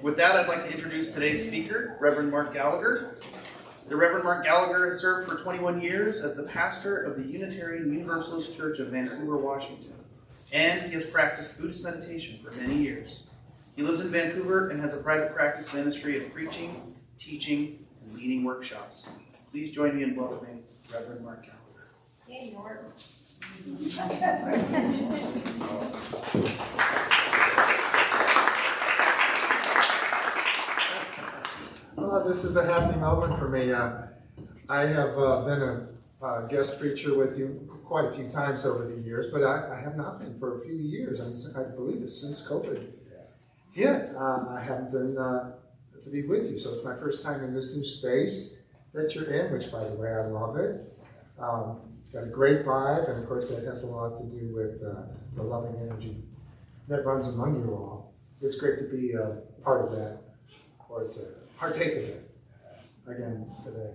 With that, I'd like to introduce today's speaker, Reverend Mark Gallagher. The Reverend Mark Gallagher has served for 21 years as the pastor of the Unitarian Universalist Church of Vancouver, Washington, and he has practiced Buddhist meditation for many years. He lives in Vancouver and has a private practice ministry of preaching, teaching, and leading workshops. Please join me in welcoming Reverend Mark Gallagher. Hey, Norton. Well, this is a happy moment for me. I have been a guest preacher with you quite a few times over the years, but I have not been for a few years. I believe it's since COVID hit. I haven't been to be with you, so it's my first time in this new space that you're in, which, by the way, I love it. Got a great vibe, and of course that has a lot to do with the loving energy that runs among you all. It's great to be a part of that, or to partake of it again today.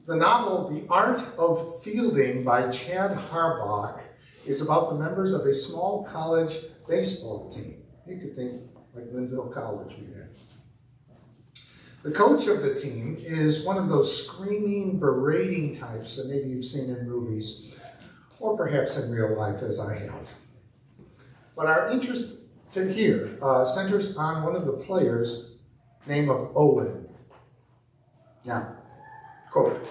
The novel The Art of Fielding by Chad Harbach is about the members of a small college baseball team. You could think like Linville College, maybe. The coach of the team is one of those screaming, berating types that maybe you've seen in movies, or perhaps in real life, as I have. But our interest here centers on one of the players, name of Owen. Now, quote,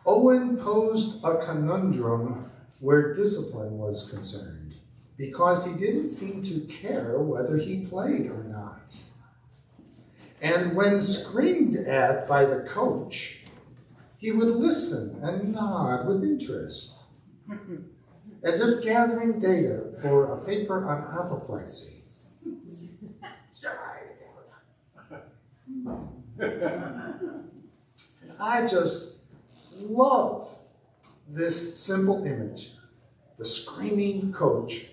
Owen posed a conundrum where discipline was concerned, because he didn't seem to care whether he played or not. And when screamed at by the coach, he would listen and nod with interest, as if gathering data for a paper on apoplexy. And I just love this simple image, the screaming coach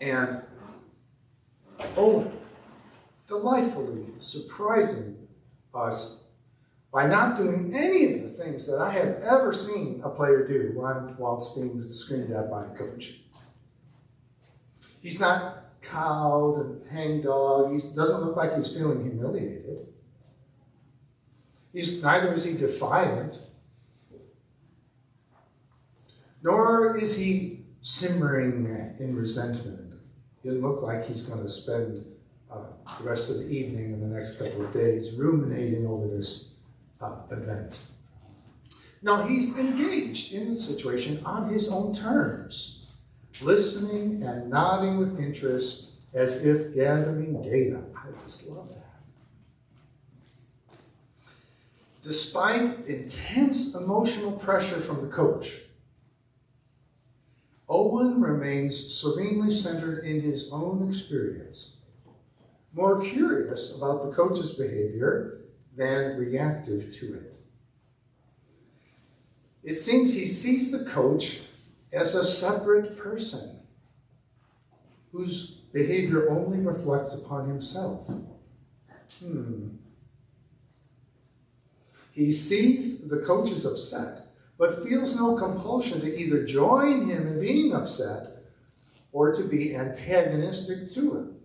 and Owen delightfully surprising us by not doing any of the things that I have ever seen a player do whilst being screamed at by a coach. He's not cowed and hangdog. He doesn't look like he's feeling humiliated. Neither is he defiant, nor is he simmering in resentment. He doesn't look like he's going to spend the rest of the evening and the next couple of days ruminating over this event. No, he's engaged in the situation on his own terms, listening and nodding with interest as if gathering data. I just love that. Despite intense emotional pressure from the coach, Owen remains serenely centered in his own experience, more curious about the coach's behavior than reactive to it. It seems he sees the coach as a separate person whose behavior only reflects upon himself. He sees the coach is upset, but feels no compulsion to either join him in being upset or to be antagonistic to him.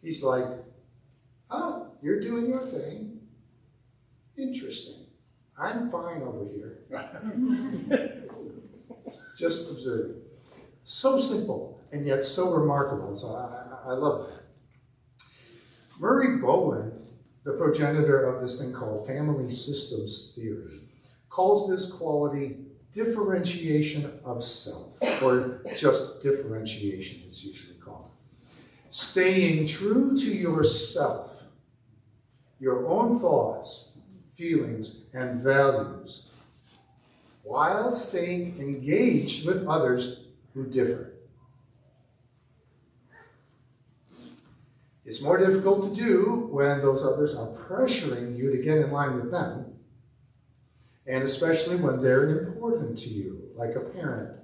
He's like, oh, you're doing your thing. Interesting. I'm fine over here. Just observe. So simple and yet so remarkable. So I love that. Murray Bowen, the progenitor of this thing called family systems theory, calls this quality differentiation of self, or just differentiation it's usually called. Staying true to yourself, your own thoughts, feelings, and values, while staying engaged with others who differ. It's more difficult to do when those others are pressuring you to get in line with them, and especially when they're important to you, like a parent,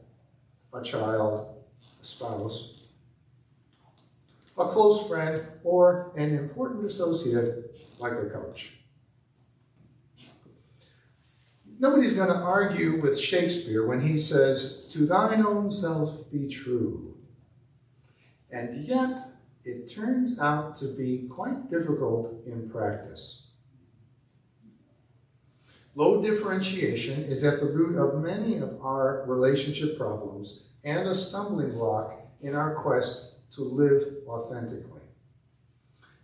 a child, a spouse, a close friend, or an important associate like a coach. Nobody's going to argue with Shakespeare when he says, "To thine own self be true." And yet, it turns out to be quite difficult in practice. Low differentiation is at the root of many of our relationship problems and a stumbling block in our quest to live authentically.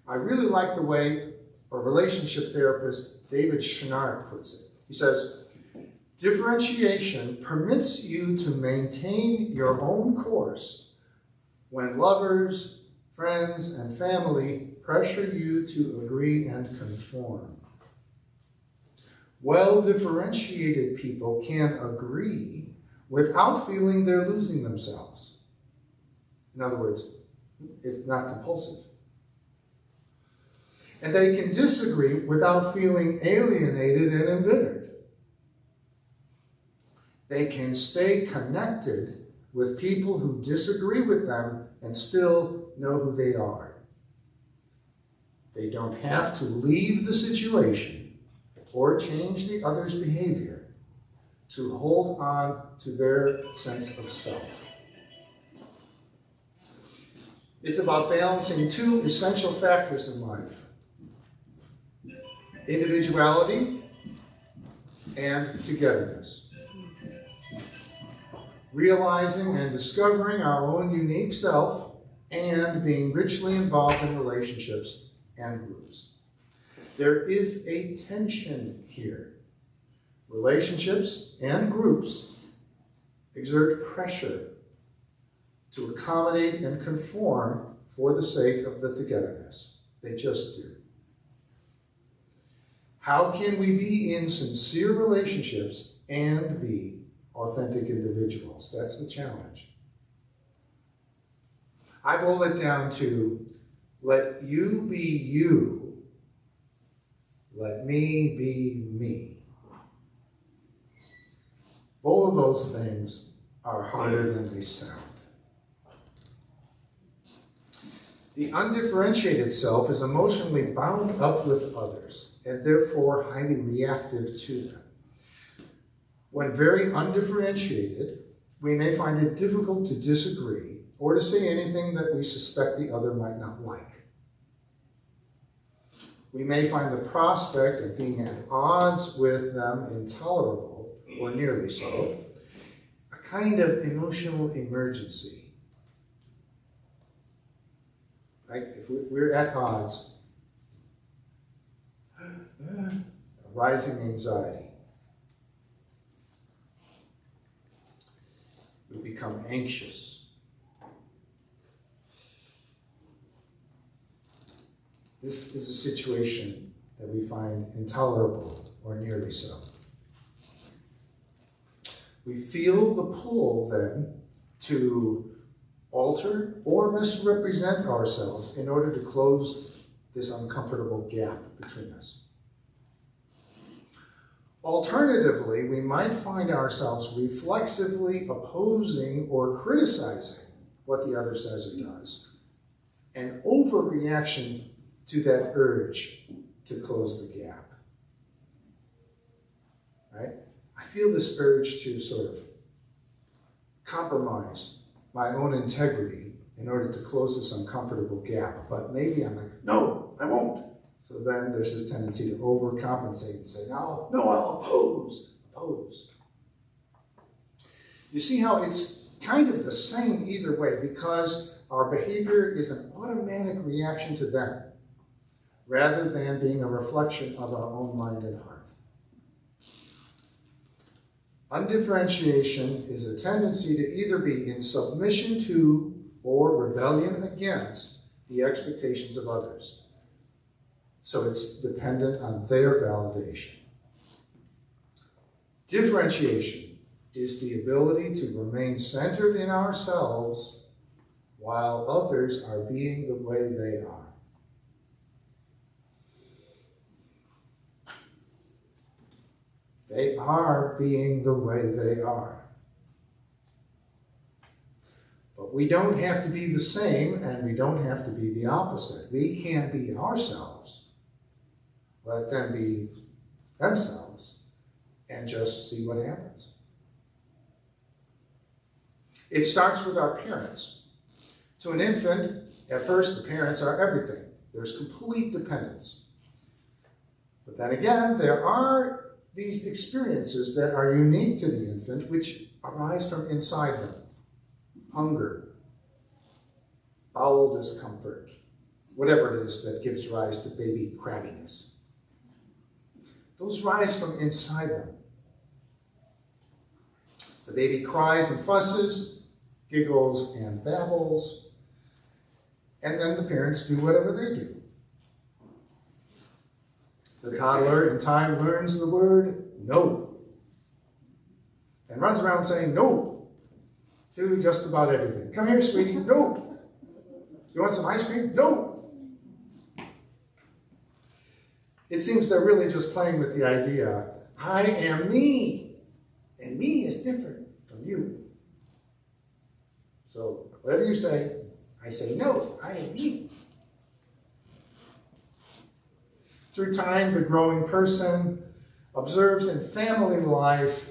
I really like the way a relationship therapist, David Schnark, puts it. He says, differentiation permits you to maintain your own course when lovers, friends, and family pressure you to agree and conform. Well-differentiated people can agree without feeling they're losing themselves. In other words, it's not compulsive. And they can disagree without feeling alienated and embittered. They can stay connected with people who disagree with them and still know who they are. They don't have to leave the situation or change the other's behavior to hold on to their sense of self. It's about balancing two essential factors in life: individuality and togetherness. Realizing and discovering our own unique self and being richly involved in relationships and groups. There is a tension here. Relationships and groups exert pressure to accommodate and conform for the sake of the togetherness. They just do. How can we be in sincere relationships and be authentic individuals? That's the challenge. I boil it down to, let you be you, let me be me. Both of those things are harder than they sound. The undifferentiated self is emotionally bound up with others and therefore highly reactive to them. When very undifferentiated, we may find it difficult to disagree or to say anything that we suspect the other might not like. We may find the prospect of being at odds with them intolerable, or nearly so, a kind of emotional emergency. Right? If we're at odds, a rising anxiety. We become anxious. This is a situation that we find intolerable, or nearly so. We feel the pull then to alter or misrepresent ourselves in order to close this uncomfortable gap between us. Alternatively, we might find ourselves reflexively opposing or criticizing what the other says or does, an overreaction to that urge to close the gap. Right? I feel this urge to sort of compromise my own integrity in order to close this uncomfortable gap, but maybe I'm like, no, I won't. So then there's this tendency to overcompensate and say, no, I'll oppose. You see how it's kind of the same either way, because our behavior is an automatic reaction to them, rather than being a reflection of our own mind and heart. Undifferentiation is a tendency to either be in submission to or rebellion against the expectations of others. So it's dependent on their validation. Differentiation is the ability to remain centered in ourselves while others are being the way they are. They are being the way they are. But we don't have to be the same, and we don't have to be the opposite. We can be ourselves. Let them be themselves. and just see what happens. It starts with our parents. To an infant, at first the parents are everything. There's complete dependence. But then again, there are these experiences that are unique to the infant which arise from inside them. Hunger, bowel discomfort, whatever it is that gives rise to baby crabbiness. Those rise from inside them. The baby cries and fusses, giggles and babbles, and then the parents do whatever they do. The toddler in time learns the word no and runs around saying no to just about everything. Come here, sweetie, no. You want some ice cream? No. It seems they're really just playing with the idea, I am me, and me is different from you. So whatever you say, I say no, I am me. Through time, the growing person observes in family life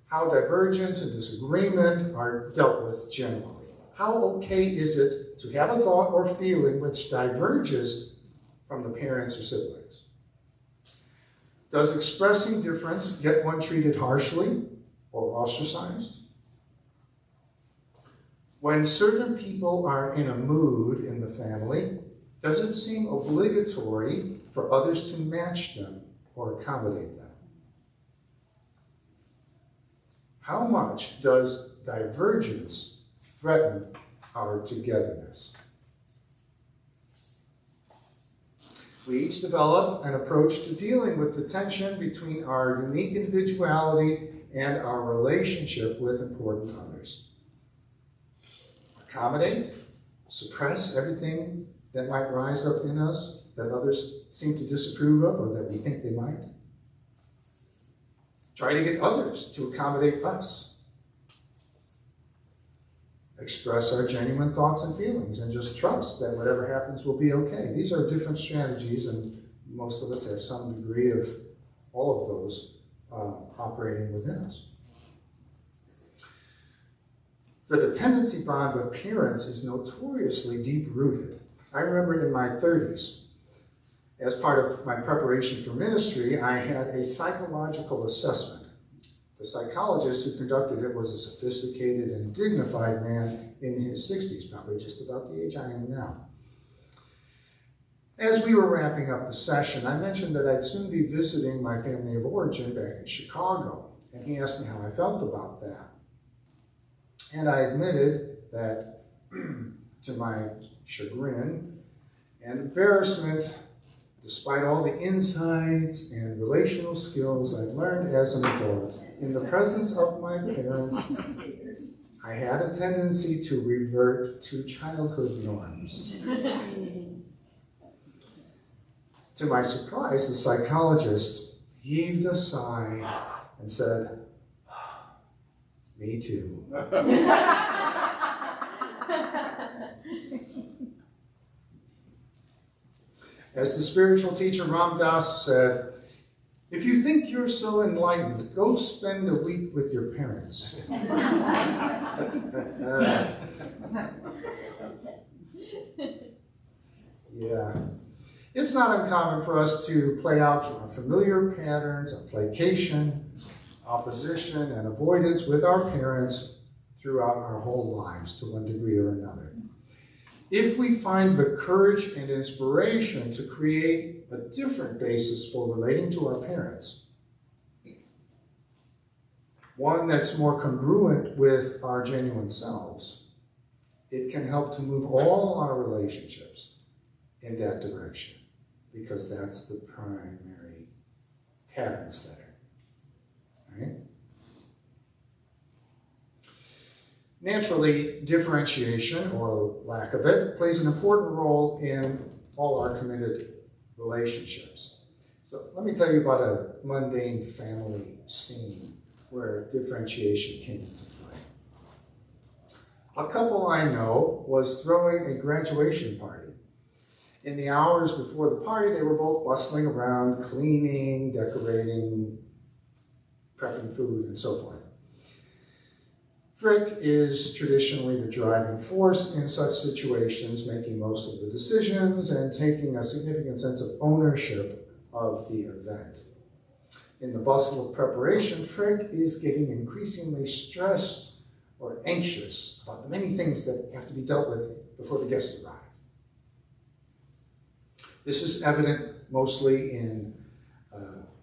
how divergence and disagreement are dealt with generally. How okay is it to have a thought or feeling which diverges from the parents or siblings? Does expressing difference get one treated harshly or ostracized? When certain people are in a mood in the family, does it seem obligatory for others to match them or accommodate them? How much does divergence threaten our togetherness? We each develop an approach to dealing with the tension between our unique individuality and our relationship with important others. Accommodate, suppress everything that might rise up in us that others seem to disapprove of or that we think they might. Try to get others to accommodate us. Express our genuine thoughts and feelings and just trust that whatever happens will be okay. These are different strategies, and most of us have some degree of all of those operating within us. The dependency bond with parents is notoriously deep-rooted. I remember in my 30s, as part of my preparation for ministry, I had a psychological assessment. The psychologist who conducted it was a sophisticated and dignified man in his 60s, probably just about the age I am now. As we were wrapping up the session, I mentioned that I'd soon be visiting my family of origin back in Chicago, and he asked me how I felt about that. And I admitted that, to my chagrin and embarrassment, despite all the insights and relational skills I've learned as an adult, in the presence of my parents, I had a tendency to revert to childhood norms. To my surprise, the psychologist heaved a sigh and said, "Me too." As the spiritual teacher Ram Dass said, if you think you're so enlightened, go spend a week with your parents. Yeah. It's not uncommon for us to play out familiar patterns of placation, opposition, and avoidance with our parents throughout our whole lives to one degree or another. If we find the courage and inspiration to create a different basis for relating to our parents, one that's more congruent with our genuine selves, it can help to move all our relationships in that direction, because that's the primary pattern setter, right? Naturally, differentiation, or lack of it, plays an important role in all our committed relationships. So let me tell you about a mundane family scene where differentiation came into play. A couple I know was throwing a graduation party. In the hours before the party, they were both bustling around, cleaning, decorating, prepping food, and so forth. Frick is traditionally the driving force in such situations, making most of the decisions and taking a significant sense of ownership of the event. In the bustle of preparation, Frick is getting increasingly stressed or anxious about the many things that have to be dealt with before the guests arrive. This is evident mostly in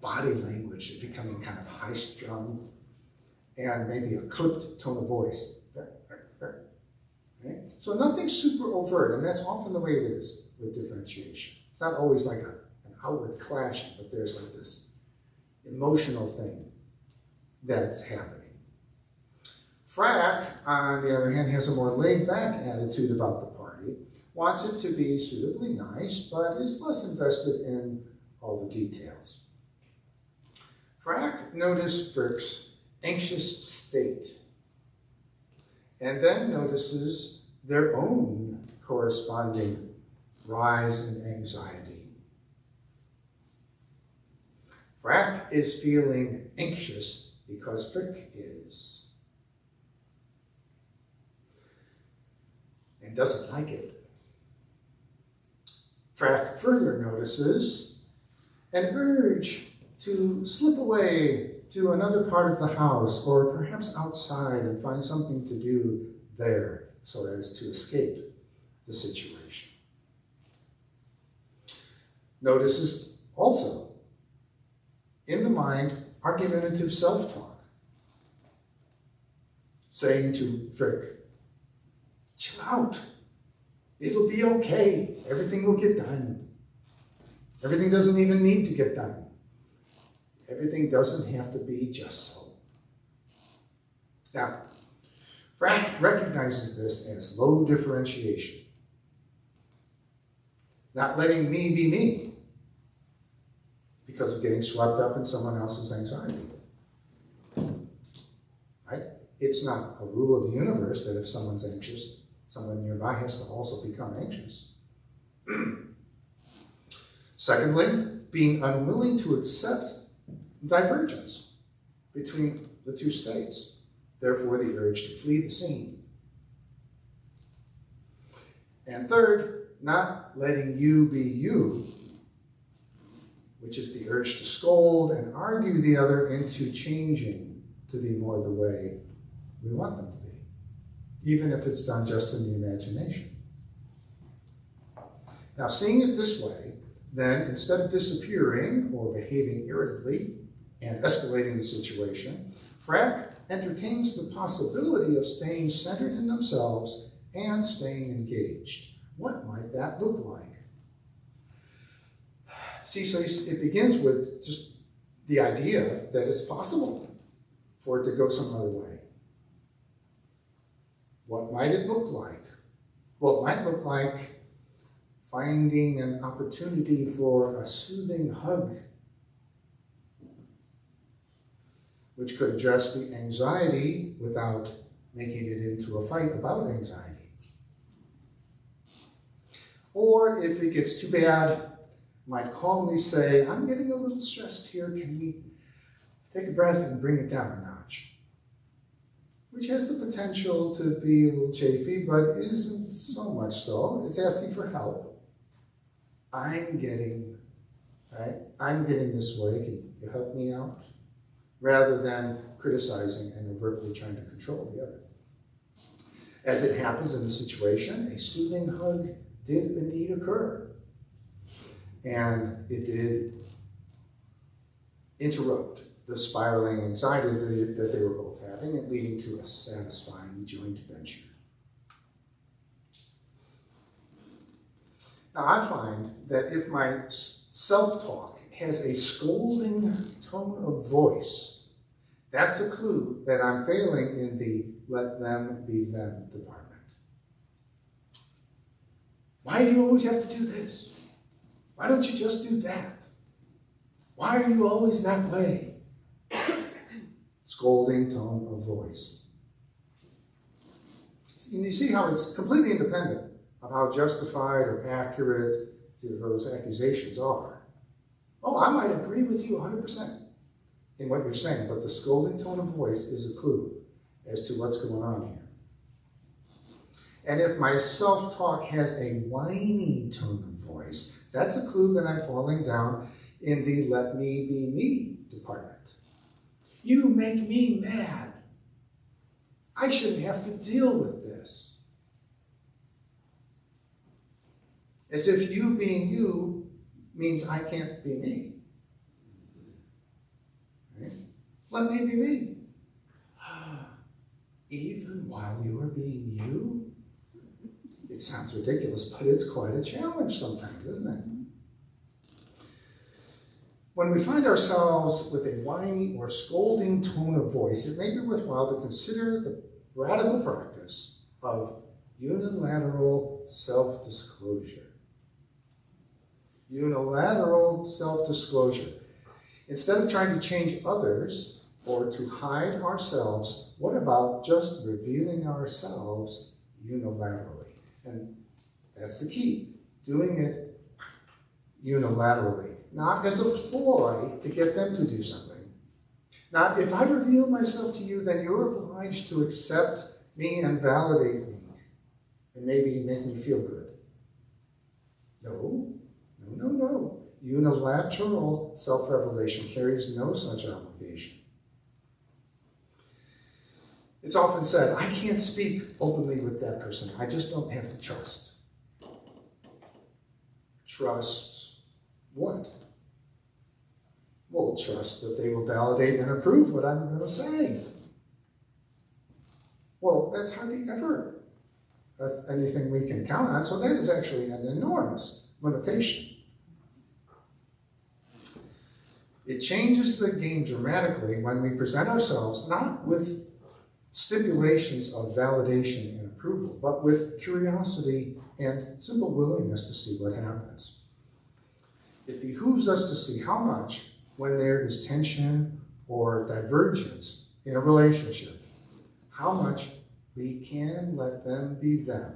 body language, becoming kind of high-strung, and maybe a clipped tone of voice. Okay? So nothing super overt, and that's often the way it is with differentiation. It's not always like an outward clashing, but there's like this emotional thing that's happening. Frack, on the other hand, has a more laid-back attitude about the party, wants it to be suitably nice, but is less invested in all the details. Frack noticed Frick's anxious state, and then notices their own corresponding rise in anxiety. Frack is feeling anxious because Frick is, and doesn't like it. Frack further notices an urge to slip away to another part of the house, or perhaps outside, and find something to do there so as to escape the situation. Notices also, in the mind, argumentative self-talk, saying to Frick, chill out, it'll be okay, everything will get done. Everything doesn't even need to get done. Everything doesn't have to be just so. Now, Frack recognizes this as low differentiation. Not letting me be me because of getting swept up in someone else's anxiety. Right? It's not a rule of the universe that if someone's anxious, someone nearby has to also become anxious. Secondly, being unwilling to accept divergence between the two states, therefore the urge to flee the scene. And third, not letting you be you, which is the urge to scold and argue the other into changing to be more the way we want them to be, even if it's done just in the imagination. Now, seeing it this way, then instead of disappearing or behaving irritably and escalating the situation, Frack entertains the possibility of staying centered in themselves and staying engaged. What might that look like? See, so it begins with just the idea that it's possible for it to go some other way. What might it look like? Well, it might look like finding an opportunity for a soothing hug, which could address the anxiety without making it into a fight about anxiety. Or if it gets too bad, might calmly say, I'm getting a little stressed here, can we take a breath and bring it down a notch? Which has the potential to be a little chafy, but isn't so much so. It's asking for help. I'm getting this way, can you help me out? Rather than criticizing and overtly trying to control the other. As it happens in the situation, a soothing hug did indeed occur. And it did interrupt the spiraling anxiety that they were both having, and leading to a satisfying joint venture. Now, I find that if my self-talk has a scolding tone of voice, that's a clue that I'm failing in the let them be them department. Why do you always have to do this? Why don't you just do that? Why are you always that way? Scolding tone of voice. And you see how it's completely independent of how justified or accurate those accusations are. Oh, I might agree with you 100%. in what you're saying, but the scolding tone of voice is a clue as to what's going on here. And if my self-talk has a whiny tone of voice, that's a clue that I'm falling down in the let me be me department. You make me mad. I shouldn't have to deal with this. As if you being you means I can't be me. Right? Let me be me. Even while you are being you? It sounds ridiculous, but it's quite a challenge sometimes, isn't it? When we find ourselves with a whiny or scolding tone of voice, it may be worthwhile to consider the radical practice of unilateral self-disclosure. Unilateral self-disclosure. Instead of trying to change others or to hide ourselves, what about just revealing ourselves unilaterally? And that's the key, doing it unilaterally, not as a ploy to get them to do something. Not if I reveal myself to you, then you're obliged to accept me and validate me and maybe make me feel good. No. Unilateral self-revelation carries no such obligation. It's often said, I can't speak openly with that person. I just don't have the trust. Trust what? Well, trust that they will validate and approve what I'm going to say. Well, that's hardly ever anything we can count on, so that is actually an enormous limitation. It changes the game dramatically when we present ourselves not with stipulations of validation and approval, but with curiosity and simple willingness to see what happens. It behooves us to see how much, when there is tension or divergence in a relationship, how much we can let them be them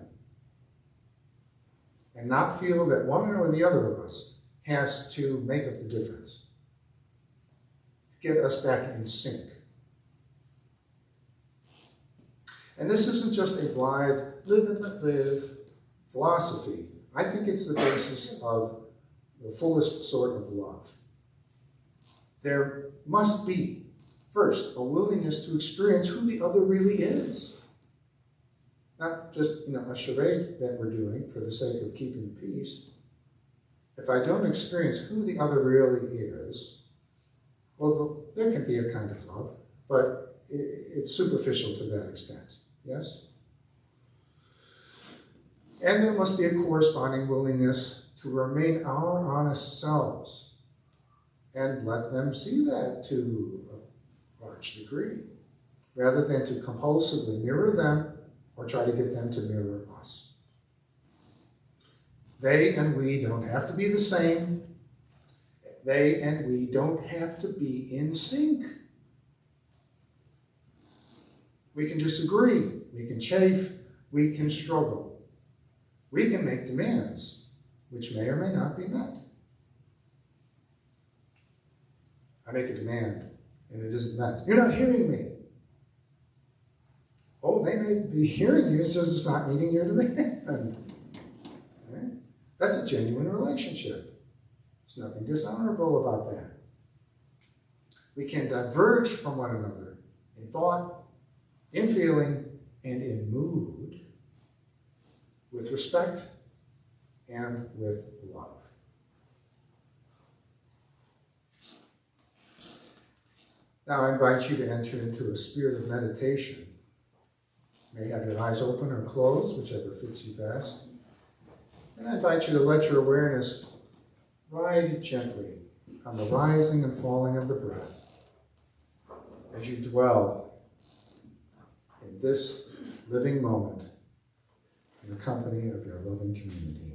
and not feel that one or the other of us has to make up the difference, to get us back in sync. And this isn't just a blithe, live and let live philosophy. I think it's the basis of the fullest sort of love. There must be, first, a willingness to experience who the other really is. Not just, a charade that we're doing for the sake of keeping the peace. If I don't experience who the other really is, well, there can be a kind of love, but it's superficial to that extent. Yes? And there must be a corresponding willingness to remain our honest selves and let them see that to a large degree, rather than to compulsively mirror them or try to get them to mirror us. They and we don't have to be the same. They and we don't have to be in sync. We can disagree, we can chafe, we can struggle. We can make demands, which may or may not be met. I make a demand, and it isn't met. You're not hearing me. Oh, they may be hearing you, it's just it's not meeting your demand. Okay? That's a genuine relationship. There's nothing dishonorable about that. We can diverge from one another in thought, in feeling, and in mood, with respect and with love. Now I invite you to enter into a spirit of meditation. You may have your eyes open or closed, whichever fits you best. And I invite you to let your awareness ride gently on the rising and falling of the breath as you dwell in this living moment in the company of your loving community.